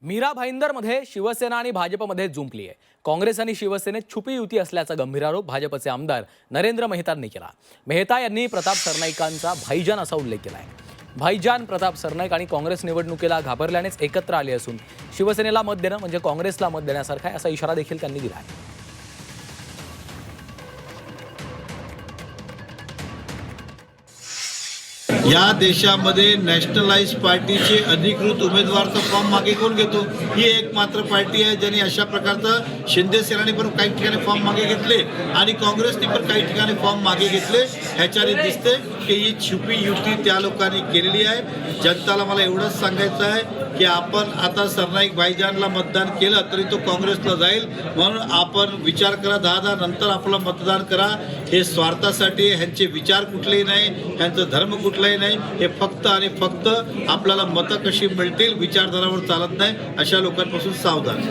मीरा भाईंदरमध्ये शिवसेना आणि भाजपमध्ये जुंपली आहे। काँग्रेस आणि शिवसेनेत छुपी युती असल्याचा गंभीर आरोप भाजपचे आमदार नरेंद्र मेहतांनी केला। मेहता यांनी प्रताप सरनाईकांचा भाईजान असा उल्लेख केला आहे। भाईजान प्रताप सरनाईक आणि काँग्रेस निवडणुकीला घाबरल्यानेच एकत्र आले असून शिवसेनेला मत देणं म्हणजे काँग्रेसला मत देण्यासारखं आहे असा इशारा देखील त्यांनी दिला आहे। या देशामध्ये नॅशनलाइज पार्टीचे अधिकृत उमेदवारचा फॉर्म मागे कोण घेतो? ही एकमात्र पार्टी आहे ज्यांनी अशा प्रकारचा शिंदे सेनाने पण काही ठिकाणी फॉर्म मागे घेतले आणि काँग्रेसने पण काही ठिकाणी फॉर्म मागे घेतले। ह्याच्याने दिसते की ही छुपी युती त्या लोकांनी केलेली आहे। जनताला मला एवढंच सांगायचं आहे की आपण आता सरनाईक भाईजानला मतदान केलं तरी तो काँग्रेसला जाईल, म्हणून आपण विचार करा, 10 नंतर आपलं मतदान करा। हे स्वार्थासाठी, ह्यांचे विचार कुठलेही नाही, ह्यांचं धर्म कुठलाही नाही, हे फक्त आणि फक्त आपल्याला मतं कशी मिळतील विचारधारावर चालत नाही, अशा लोकांपासून सावधान।